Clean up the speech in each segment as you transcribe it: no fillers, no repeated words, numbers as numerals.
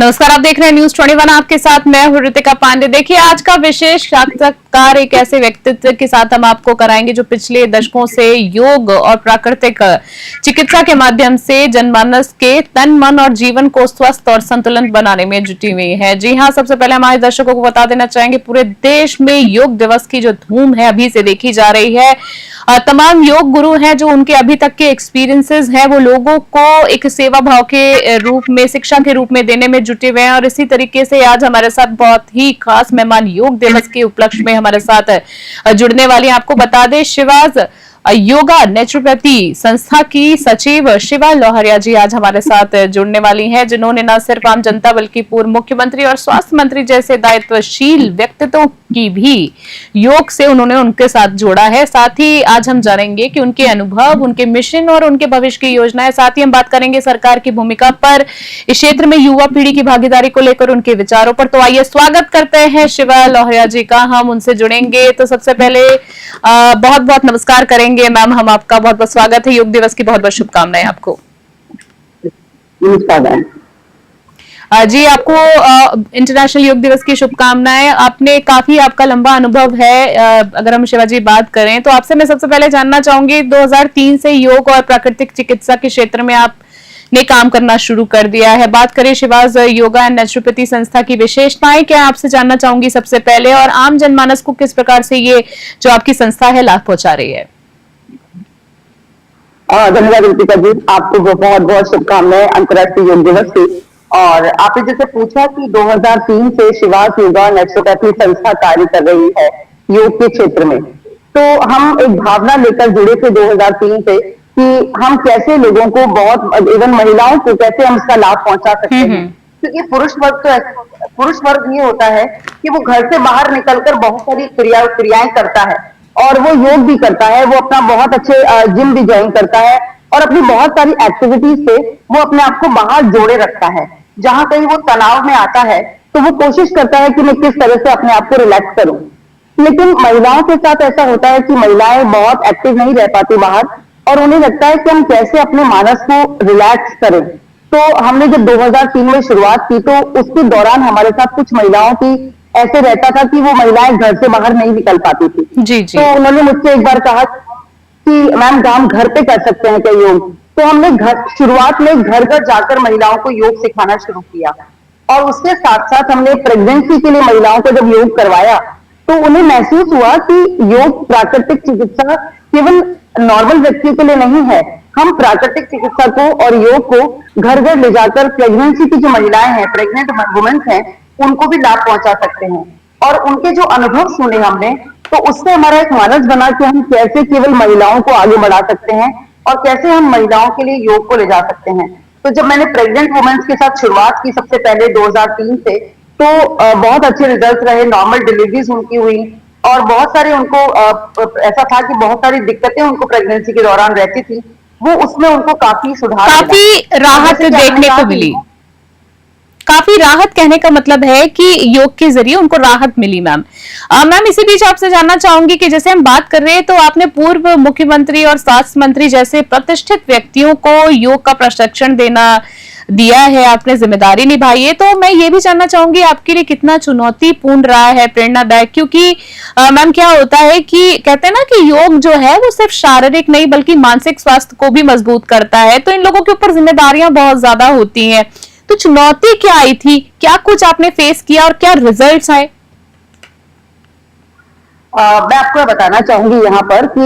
नमस्कार, आप देख रहे हैं न्यूज 21। आपके साथ मैं हूं ऋतिका पांडे। देखिए, आज का विशेष साक्षात्कार एक ऐसे व्यक्तित्व के साथ हम आपको कराएंगे जो पिछले दशकों से योग और प्राकृतिक चिकित्सा के माध्यम से जनमानस के तन, मन और जीवन को स्वस्थ और संतुलन बनाने में जुटी हुई है। जी हाँ, सबसे पहले हमारे दर्शकों को बता देना चाहेंगे, पूरे देश में योग दिवस की जो धूम है अभी से देखी जा रही है। तमाम योग गुरु हैं जो उनके अभी तक के एक्सपीरियंसेस हैं वो लोगों को एक सेवा भाव के रूप में, शिक्षा के रूप में देने में जुटे हुए हैं। और इसी तरीके से आज हमारे साथ बहुत ही खास मेहमान योग दिवस के उपलक्ष्य में हमारे साथ जुड़ने वाली हैं। आपको बता दें, शिवाज योगा नेचुरोपैथी संस्था की सचिव शिवा लोहरिया जी आज हमारे साथ जुड़ने वाली हैं, जिन्होंने न सिर्फ आम जनता बल्कि पूर्व मुख्यमंत्री और स्वास्थ्य मंत्री जैसे दायित्वशील व्यक्तित्वों की भी योग से उन्होंने उनके साथ जोड़ा है। साथ ही आज हम जानेंगे कि उनके अनुभव, उनके मिशन और उनके भविष्य की योजनाएं। साथ ही हम बात करेंगे सरकार की भूमिका पर, इस क्षेत्र में युवा पीढ़ी की भागीदारी को लेकर उनके विचारों पर। तो आइए स्वागत करते हैं शिवा लोहरिया जी का, हम उनसे जुड़ेंगे। तो सबसे पहले बहुत बहुत नमस्कार करेंगे मैम, हम आपका बहुत बहुत स्वागत है। योग दिवस की बहुत बहुत शुभकामनाएं आपको। जी, आपको इंटरनेशनल योग दिवस की शुभकामनाएं। आपने काफी, आपका लंबा अनुभव है। अगर हम शिवाजी बात करें तो आपसे मैं सबसे पहले जानना चाहूंगी, 2003 से योग और प्राकृतिक चिकित्सा के क्षेत्र में आपने काम करना शुरू कर दिया है। बात करें शिवाज योगा एंड नेचुरोपैथी संस्था की विशेषताएं क्या, आपसे जानना चाहूंगी सबसे पहले, और आम जनमानस को किस प्रकार से ये जो आपकी संस्था है लाभ पहुंचा रही है। धन्यवाद ऋतिका जी, आपको बहुत बहुत शुभकामनाएं अंतर्राष्ट्रीय योग दिवस की। और आपने जैसे पूछा कि 2003 से शिवाज योगा नेचुरोपैथी संस्था कार्य कर रही है योग के क्षेत्र में, तो हम एक भावना लेकर जुड़े थे 2003 से कि हम कैसे लोगों को, बहुत इवन महिलाओं को कैसे हम इसका लाभ पहुंचा सकते हैं। क्योंकि पुरुष वर्ग ये होता है कि वो घर से बाहर निकलकर बहुत सारी क्रियाएं करता है और वो योग भी करता है, वो अपना बहुत अच्छे जिम भी ज्वाइन करता है और अपनी बहुत सारी एक्टिविटीज से वो अपने आप को बाहर जोड़े रखता है। जहां कहीं वो तनाव में आता है तो वो कोशिश करता है कि मैं किस तरह से अपने आप को रिलैक्स करूं। लेकिन महिलाओं के साथ ऐसा होता है कि महिलाएं बहुत एक्टिव नहीं रह पाती बाहर, और उन्हें लगता है कि हम कैसे अपने मानस को रिलैक्स करें। तो हमने जब 2003 में शुरुआत की तो उसके दौरान हमारे साथ कुछ महिलाओं की ऐसे रहता था कि वो महिलाएं घर से बाहर नहीं निकल पाती थी। जी जी। तो उन्होंने मुझसे एक बार कहा कि मैम हम घर पे कर सकते हैं क्या योग। तो हमने शुरुआत में घर घर जाकर महिलाओं को योग सिखाना शुरू किया, और उसके साथ साथ हमने प्रेगनेंसी के लिए महिलाओं को जब योग करवाया तो उन्हें महसूस हुआ कि योग प्राकृतिक चिकित्सा केवल नॉर्मल व्यक्तियों के लिए नहीं है। हम प्राकृतिक चिकित्सा को और योग को घर घर ले जाकर प्रेगनेंसी की जो महिलाएं हैं, प्रेग्नेंट वुमेन्स हैं, उनको भी लाभ पहुंचा सकते हैं। और उनके जो अनुभव सुने हमने, तो उससे हमारा एक मानस बना कि हम कैसे केवल महिलाओं को आगे बढ़ा सकते हैं और कैसे हम महिलाओं के लिए योग को ले जा सकते हैं। तो जब मैंने प्रेग्नेंट वुमेन्स के साथ शुरुआत की सबसे पहले 2003 से, तो बहुत अच्छे रिजल्ट रहे, नॉर्मल डिलीवरीज उनकी हुई, और बहुत सारे उनको ऐसा था कि बहुत सारी दिक्कतें उनको प्रेगनेंसी के दौरान रहती थी, वो उसमें उनको काफी सुधार, काफी राहत देखने को मिली। काफी राहत कहने का मतलब है कि योग के जरिए उनको राहत मिली। मैम इसी बीच आपसे जानना चाहूंगी कि जैसे हम बात कर रहे हैं तो आपने पूर्व मुख्यमंत्री और स्वास्थ्य मंत्री जैसे प्रतिष्ठित व्यक्तियों को योग का प्रशिक्षण दिया है, आपने जिम्मेदारी निभाई है। तो मैं ये भी जानना चाहूंगी आपके लिए कितना चुनौतीपूर्ण रहा है, प्रेरणादायक, क्योंकि मैम क्या होता है कि कहते हैं ना कि योग जो है वो सिर्फ शारीरिक नहीं बल्कि मानसिक स्वास्थ्य को भी मजबूत करता है। तो इन लोगों के ऊपर जिम्मेदारियां बहुत ज्यादा होती हैं। तो चुनौती क्या आई थी, क्या कुछ आपने फेस किया और क्या रिजल्ट्स आए? मैं आपको बताना चाहूंगी यहाँ पर कि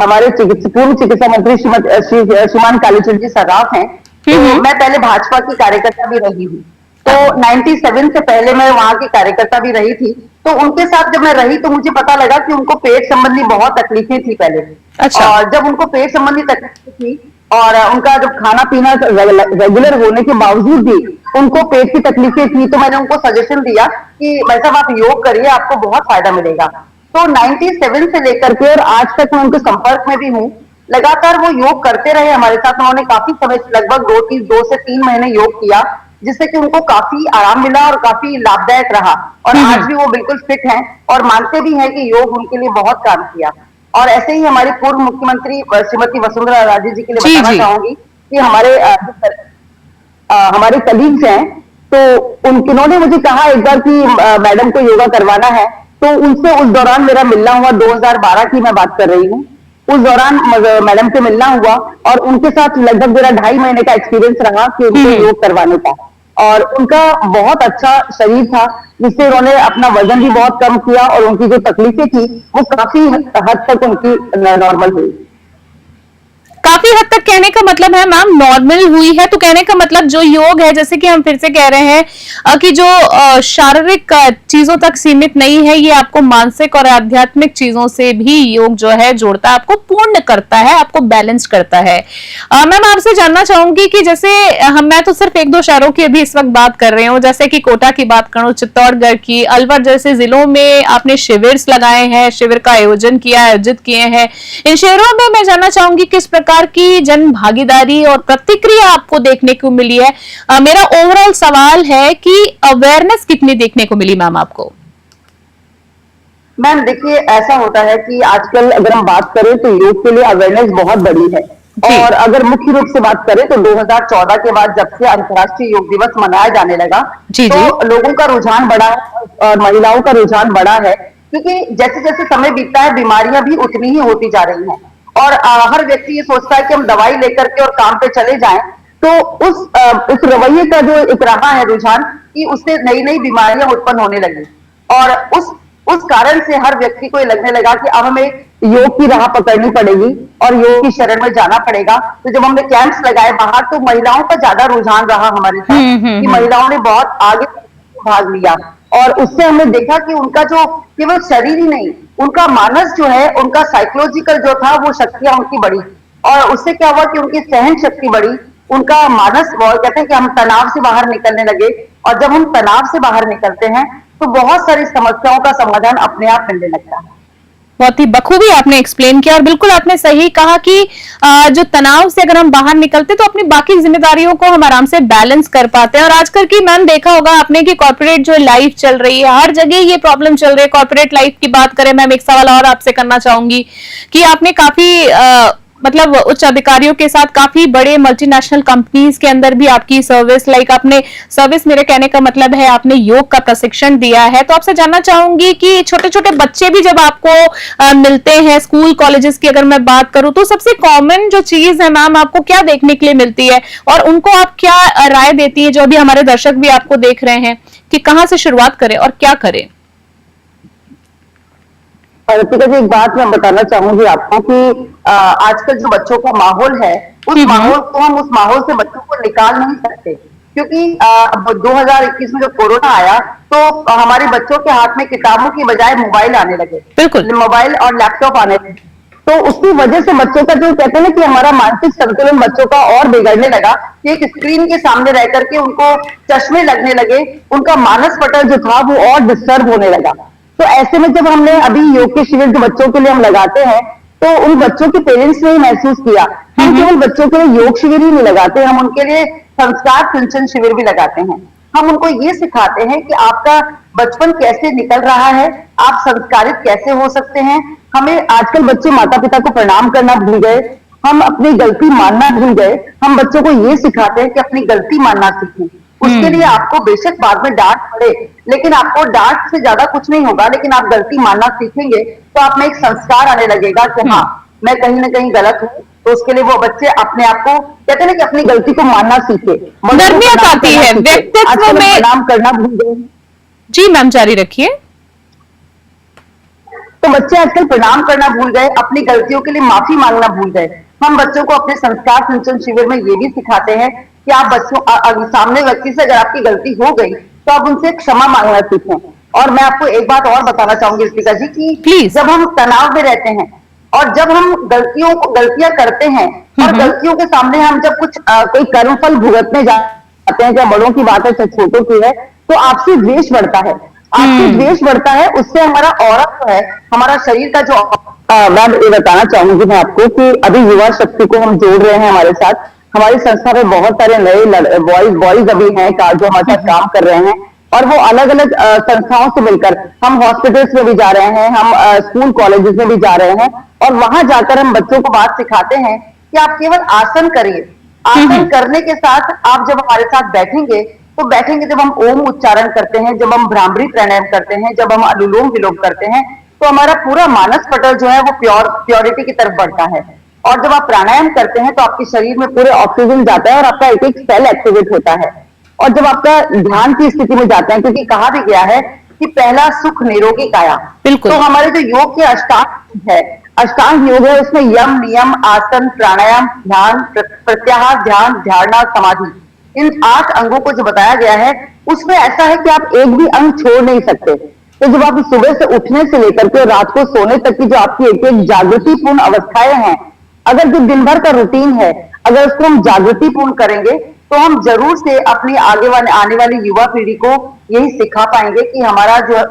हमारे पूर्व चिकित्सा मंत्री श्रीमान कालीचरण जी सर्राफ हैं। तो मैं पहले भाजपा की कार्यकर्ता भी रही हूँ, तो 97 से पहले मैं वहां की कार्यकर्ता भी रही थी। तो उनके साथ जब मैं रही तो मुझे पता लगा कि उनको पेट संबंधी बहुत तकलीफें थी पहले। अच्छा। और जब उनको पेट संबंधी तकलीफें थी और उनका जब खाना पीना रेगुलर होने के बावजूद भी उनको पेट की तकलीफें थी, तो मैंने उनको सजेशन दिया कि भाई साहब आप योग करिए, आपको बहुत फायदा मिलेगा। तो 97 से लेकर के और आज तक मैं उनके संपर्क में भी हूँ। लगातार वो योग करते रहे हमारे साथ, उन्होंने काफी समय, लगभग 2 से 3 महीने योग किया, जिससे कि उनको काफी आराम मिला और काफी लाभदायक रहा। और आज भी वो बिल्कुल फिट हैं और मानते भी हैं कि योग उनके लिए बहुत काम किया। और ऐसे ही हमारी पूर्व मुख्यमंत्री श्रीमती वसुंधरा राजे जी के लिए बताना चाहूंगी कि हमारे कलीग्स हैं तो उन्होंने मुझे कहा एक बार कि मैडम को योगा करवाना है, तो उनसे उस दौरान मेरा मिलना हुआ। 2012 की मैं बात कर रही हूँ। उस दौरान मैडम से मिलना हुआ और उनके साथ लगभग मेरा 2.5 महीने का एक्सपीरियंस रहा कि उनको योग करवाने का। और उनका बहुत अच्छा शरीर था, जिससे उन्होंने अपना वजन भी बहुत कम किया और उनकी जो तकलीफें थी वो काफी हद तक उनकी नॉर्मल हुई। काफी हद तक कहने का मतलब है मैम नॉर्मल हुई है, तो कहने का मतलब जो योग है, जैसे कि हम फिर से कह रहे हैं कि जो शारीरिक चीजों तक सीमित नहीं है, ये आपको मानसिक और आध्यात्मिक चीजों से भी योग जो है जोड़ता है, आपको पूर्ण करता है, आपको बैलेंस करता है। मैम आपसे जानना चाहूंगी कि जैसे मैं तो सिर्फ 1-2 शहरों की अभी इस वक्त बात कर रही हूँ, जैसे कि कोटा की बात करूं, चित्तौड़गढ़ की, अलवर जैसे जिलों में आपने शिविर लगाए हैं, शिविर का आयोजन किया, आयोजित किए हैं। इन शहरों में मैं जानना चाहूंगी किस प्रकार की जन भागीदारी और प्रतिक्रिया आपको देखने को मिली है। मेरा ओवरऑल सवाल है कि अवेयरनेस कितनी देखने को मिली मैम आपको? मैम देखिए, ऐसा होता है कि आजकल अगर हम बात करें तो योग के लिए अवेयरनेस बहुत बड़ी है। और अगर मुख्य रूप से बात करें तो 2014 के बाद जब से अंतर्राष्ट्रीय योग दिवस मनाया जाने लगा, तो लोगों का रुझान बढ़ा है और महिलाओं का रुझान बढ़ा है, क्योंकि जैसे जैसे समय बीतता है बीमारियां भी उतनी ही होती जा रही हैं। और हर व्यक्ति ये सोचता है कि हम दवाई लेकर के और काम पे चले जाएं, तो उस रवैये का जो एक रहा है रुझान कि उससे नई नई बीमारियां उत्पन्न होने लगी। और उस कारण से हर व्यक्ति को ये लगने लगा कि अब हमें योग की राह पकड़नी पड़ेगी और योग की शरण में जाना पड़ेगा। तो जब हमने कैंप्स लगाए बाहर, तो महिलाओं का ज्यादा रुझान रहा हमारे साथ कि महिलाओं ने बहुत आगे भाग लिया। और उससे हमने देखा कि उनका जो केवल शरीर ही नहीं, उनका मानस जो है, उनका साइकोलॉजिकल जो था वो शक्तियां उनकी बढ़ी। और उससे क्या हुआ कि उनकी सहन शक्ति बढ़ी, उनका मानस, वो कहते हैं कि हम तनाव से बाहर निकलने लगे। और जब हम तनाव से बाहर निकलते हैं तो बहुत सारी समस्याओं का समाधान अपने आप मिलने लगता है। बहुत ही बखूबी आपने एक्सप्लेन किया और बिल्कुल आपने सही कहा कि जो तनाव से अगर हम बाहर निकलते तो अपनी बाकी जिम्मेदारियों को हम आराम से बैलेंस कर पाते हैं। और आजकल की मैम देखा होगा आपने कि कॉर्पोरेट जो लाइफ चल रही है, हर जगह ये प्रॉब्लम चल रही है। कॉर्पोरेट लाइफ की बात करें, मैम एक सवाल और आपसे करना चाहूंगी कि आपने काफी मतलब उच्च अधिकारियों के साथ काफी बड़े मल्टीनेशनल कंपनीज के अंदर भी आपकी सर्विस, आपने सर्विस, मेरे कहने का मतलब है आपने योग का प्रशिक्षण दिया है। तो आपसे जानना चाहूंगी कि छोटे छोटे बच्चे भी जब आपको मिलते हैं, स्कूल कॉलेजेस की अगर मैं बात करूं, तो सबसे कॉमन जो चीज है मैम आपको क्या देखने के लिए मिलती है और उनको आप क्या राय देती है, जो अभी हमारे दर्शक भी आपको देख रहे हैं, कि कहां से शुरुआत करें और क्या करें? रितिका जी, एक बात मैं बताना चाहूंगी आपको कि आजकल जो बच्चों का माहौल है, उस माहौल को हम उस माहौल से बच्चों को निकाल नहीं सकते, क्योंकि 2021 में जब कोरोना आया तो हमारे बच्चों के हाथ में किताबों की बजाय मोबाइल आने लगे, बिल्कुल मोबाइल और लैपटॉप आने लगे। तो उसकी वजह से बच्चों का जो कहते हैं ना कि हमारा मानसिक संतुलन बच्चों का और बिगड़ने लगा कि एक स्क्रीन के सामने रह करके उनको चश्मे लगने लगे, उनका मानस पटल जो था वो और डिस्टर्ब होने लगा। तो ऐसे में जब हमने अभी योग के शिविर जो बच्चों के लिए हम लगाते हैं, तो उन बच्चों के पेरेंट्स ने ही महसूस किया हम केवल बच्चों के लिए योग शिविर ही नहीं लगाते, हम उनके लिए संस्कार सिंचन शिविर भी लगाते हैं। हम उनको ये सिखाते हैं कि आपका बचपन कैसे निकल रहा है, आप संस्कारित कैसे हो सकते हैं। हमें आजकल बच्चे माता पिता को प्रणाम करना भूल गए, हम अपनी गलती मानना भूल गए। हम बच्चों को ये सिखाते हैं कि अपनी गलती मानना सीखें। उसके लिए आपको बेशक बाद में डांट पड़े, लेकिन आपको डांट से ज्यादा कुछ नहीं होगा, लेकिन आप गलती मानना सीखेंगे तो आप में एक संस्कार आने लगेगा कि हाँ, मैं कहीं ना कहीं गलत हूँ। तो उसके लिए वो बच्चे अपने आप को कहते हैं ना कि अपनी गलती को मानना सीखे, नरमियत आती है व्यक्तित्व में। प्रणाम करना भूल गए। जी मैम, जारी रखिए। तो बच्चे आजकल प्रणाम करना भूल गए, अपनी गलतियों के लिए माफी मांगना भूल गए। हम बच्चों को अपने संस्कार सिंचन शिविर में ये भी सिखाते हैं कि आप बच्चों सामने व्यक्ति से अगर आपकी गलती हो गई तो आप उनसे क्षमा मांगना सीखें। और मैं आपको एक बात और बताना चाहूंगी रितिका जी कि प्लीज, जब हम तनाव में रहते हैं और जब हम गलतियां करते हैं और गलतियों के सामने हम जब कुछ कोई कर्मफल भुगतने जाते हैं, क्या बड़ों की बात है चाहे छोटों की है, तो आपसी द्वेष बढ़ता है। आपसी द्वेष बढ़ता है, उससे हमारा ऑरा जो है, हमारा शरीर का जो मैं ये बताना चाहूंगी मैं आपको कि अभी युवा शक्ति को हम जोड़ रहे हैं हमारे साथ। हमारी संस्था में बहुत सारे नए बॉयज अभी हैं जो हमारे साथ काम कर रहे हैं, और वो अलग अलग संस्थाओं से मिलकर, हम हॉस्पिटल्स में भी जा रहे हैं, हम स्कूल कॉलेजेस में भी जा रहे हैं, और वहां जाकर हम बच्चों को बात सिखाते हैं कि आप केवल आसन करिए। आसन करने के साथ आप जब हमारे साथ बैठेंगे तो बैठेंगे, जब हम ओम उच्चारण करते हैं, जब हम भ्रामरी प्राणायाम करते हैं, जब हम अनुलोम विलोम करते हैं, तो हमारा पूरा मानस पटल जो है वो प्योरिटी की तरफ बढ़ता है। और जब आप प्राणायाम करते हैं तो आपके शरीर में पूरे ऑक्सीजन जाता है और आपका एक एक सेल एक्टिवेट होता है। और जब आपका ध्यान की स्थिति में जाते हैं, क्योंकि कहा भी गया है कि पहला सुख निरोगी काया, बिल्कुल। तो हमारे जो योग के अष्टांग है, अष्टांग योग है, उसमें यम, नियम, आसन, प्राणायाम, ध्यान, प्रत्याहार, ध्यान, धारणा, समाधि, इन 8 अंगों को जो बताया गया है, उसमें ऐसा है कि आप एक भी अंग छोड़ नहीं सकते। तो जब आप सुबह से उठने से लेकर के रात को सोने तक की जो आपकी एक एक जागृतिपूर्ण अवस्थाएं हैं, अगर जो दिन भर का रूटीन है, अगर उसको हम जागृतिपूर्ण करेंगे, तो हम जरूर से अपनी आने वाली युवा पीढ़ी को यही सिखा पाएंगे कि हमारा जो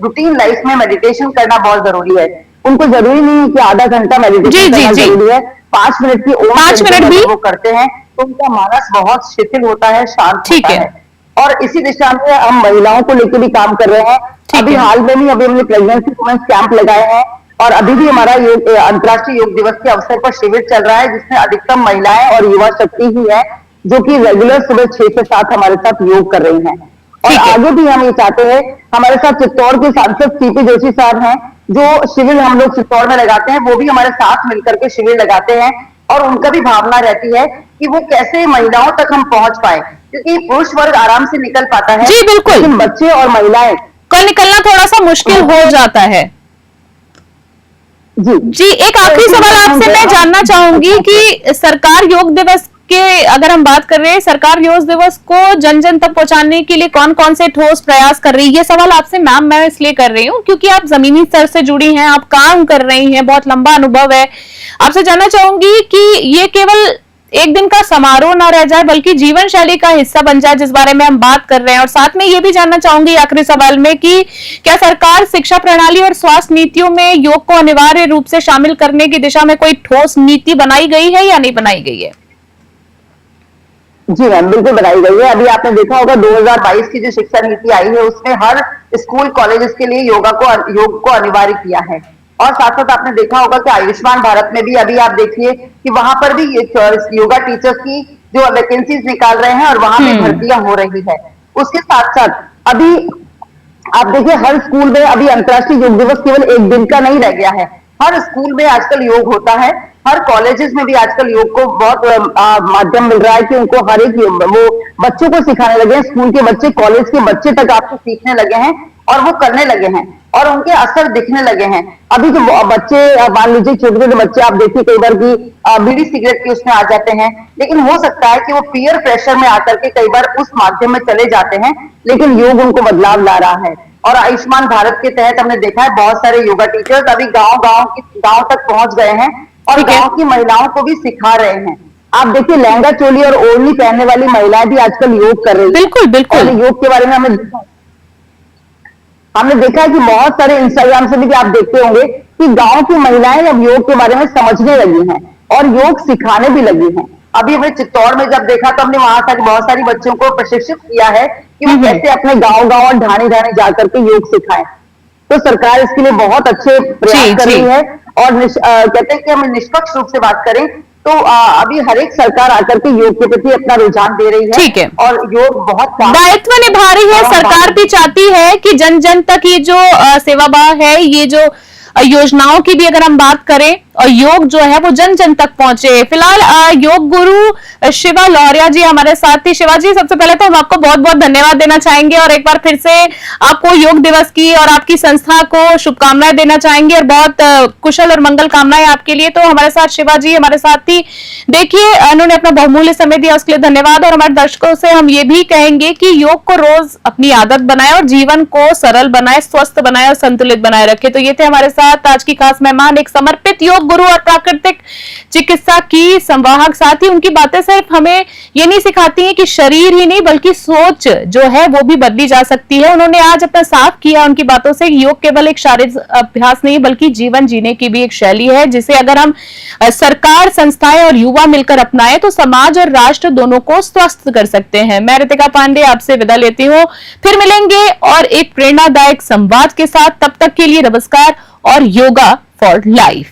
रूटीन लाइफ में मेडिटेशन करना बहुत जरूरी है। उनको जरूरी नहीं है कि आधा घंटा मेडिटेशन करना जरूरी है, 5 मिनट की ओम 5 मिनट भी वो करते हैं तो उनका मानस बहुत शिथिल होता है, शांत होता है। और इसी दिशा में हम महिलाओं को लेकर भी काम कर रहे हैं। अभी हाल में भी अभी हमने प्रेगनेंसी वुमेन्स कैंप लगाए हैं और अभी भी हमारा अंतर्राष्ट्रीय योग दिवस के अवसर पर शिविर चल रहा है, जिसमें अधिकतम महिलाएं और युवा शक्ति ही है जो कि रेगुलर सुबह 6 से 7 हमारे साथ योग कर रही हैं। और आगे भी हम ये चाहते हैं, हमारे साथ चित्तौड़ के सांसद सीपी जोशी साहब हैं, जो शिविर हम लोग चित्तौड़ में लगाते हैं, वो भी हमारे साथ मिलकर के शिविर लगाते हैं। और उनका भी भावना रहती है कि वो कैसे महिलाओं तक हम पहुंच पाए, क्योंकि पुरुष वर्ग आराम से निकल पाता है, जी बिल्कुल, लेकिन बच्चे और महिलाएं कल निकलना थोड़ा सा मुश्किल हो जाता है। जी एक आखिरी सवाल आपसे मैं जानना चाहूंगी कि सरकार योग दिवस के अगर हम बात कर रहे हैं, सरकार योग दिवस को जन जन तक पहुंचाने के लिए कौन कौन से ठोस प्रयास कर रही है? ये सवाल आपसे मैम मैं इसलिए कर रही हूँ क्योंकि आप जमीनी स्तर से जुड़ी हैं, आप काम कर रही हैं, बहुत लंबा अनुभव है। आपसे जानना चाहूंगी कि ये केवल एक दिन का समारोह ना रह जाए बल्कि जीवन शैली का हिस्सा बन जाए, जिस बारे में हम बात कर रहे हैं। और साथ में ये भी जानना चाहूंगी आखिरी सवाल में कि क्या सरकार शिक्षा प्रणाली और स्वास्थ्य नीतियों में योग को अनिवार्य रूप से शामिल करने की दिशा में कोई ठोस नीति बनाई गई है या नहीं बनाई गई है? जी मैम, बिल्कुल बनाई गई है। अभी आपने देखा होगा 2022 की जो शिक्षा नीति आई है, उसमें हर स्कूल कॉलेजेस के लिए योग को अनिवार्य किया है। और साथ साथ आपने देखा होगा कि आयुष्मान भारत में भी अभी आप देखिए कि वहां पर भी योगा टीचर्स की जो वैकेंसीज निकाल रहे हैं और वहां भी भर्तियां हो रही है। उसके साथ साथ अभी आप देखिए हर स्कूल में अभी अंतर्राष्ट्रीय योग दिवस केवल एक दिन का नहीं रह गया है, हर स्कूल में आजकल योग होता है, हर कॉलेजेस में भी आजकल योग को बहुत माध्यम मिल रहा है कि उनको हर एक वो बच्चों को सिखाने लगे हैं। स्कूल के बच्चे, कॉलेज के बच्चे तक आपको सीखने लगे हैं और वो करने लगे हैं और उनके असर दिखने लगे हैं। अभी जो बच्चे मान लीजिए छोटे छोटे बच्चे आप देखिए कई बार की बीड़ी सिगरेट के उसमें आ जाते हैं, लेकिन हो सकता है कि वो पीयर प्रेशर में आकर के कई बार उस माध्यम में चले जाते हैं, लेकिन योग उनको बदलाव ला रहा है। और आयुष्मान भारत के तहत हमने देखा है बहुत सारे योगा टीचर्स अभी गांव तक पहुंच गए हैं और गांव की महिलाओं को भी सिखा रहे हैं। आप देखिए लहंगा चोली और ओढ़नी पहनने वाली महिलाएं भी आजकल योग कर रही है। बिल्कुल बिल्कुल। योग के बारे में हमने देखा है कि बहुत सारे इंस्टाग्राम से भी आप देखते होंगे कि गांव की महिलाएं अब योग के बारे में समझने लगी हैं और योग सिखाने भी लगी हैं। अभी हमने चित्तौड़ में जब देखा तो हमने वहां तक बहुत सारी बच्चों को प्रशिक्षित किया है कि वो कैसे अपने गांव और ढाणी जाकर के योग सिखाएं। तो सरकार इसके लिए बहुत अच्छे प्रयास कर रही है और कहते हैं कि हम निष्पक्ष रूप से बात करें तो अभी हर एक सरकार आकर के योग के प्रति अपना रुझान दे रही है। ठीक है। और योग बहुत दायित्व निभा रही है। सरकार भी चाहती है कि जन जन तक ये जो सेवाभाव है, ये जो योजनाओं की भी अगर हम बात करें और योग जो है वो जन जन तक पहुंचे। फिलहाल योग गुरु शिवा लौहरिया जी हमारे साथ थी। शिवा जी, सबसे पहले तो हम आपको बहुत बहुत धन्यवाद देना चाहेंगे और एक बार फिर से आपको योग दिवस की और आपकी संस्था को शुभकामनाएं देना चाहेंगे और बहुत कुशल और मंगल कामनाएं आपके लिए। तो हमारे साथ शिवा जी हमारे साथ थी। देखिए उन्होंने अपना बहुमूल्य समय दिया, उसके लिए धन्यवाद। और हमारे दर्शकों से हम ये भी कहेंगे कि योग को रोज अपनी आदत बनाए और जीवन को सरल बनाए, स्वस्थ बनाए और संतुलित बनाए रखे। तो ये थे हमारे साथ आज की खास मेहमान, एक समर्पित योग गुरु और प्राकृतिक चिकित्सा की संवाहक। साथ ही उनकी बातें सिर्फ हमें ये नहीं सिखाती हैं कि शरीर ही नहीं बल्कि सोच जो है वो भी बदली जा सकती है। उन्होंने आज अपना साफ किया उनकी बातों से, योग केवल एक शारीरिक अभ्यास नहीं बल्कि जीवन जीने की भी एक शैली है, जिसे अगर हम सरकार, संस्थाएं और युवा मिलकर अपनाएं तो समाज और राष्ट्र दोनों को स्वस्थ कर सकते हैं। मैं रितिका पांडे आपसे विदा लेती हूँ, फिर मिलेंगे और एक प्रेरणादायक संवाद के साथ। तब तक के लिए नमस्कार और योगा फॉर लाइफ।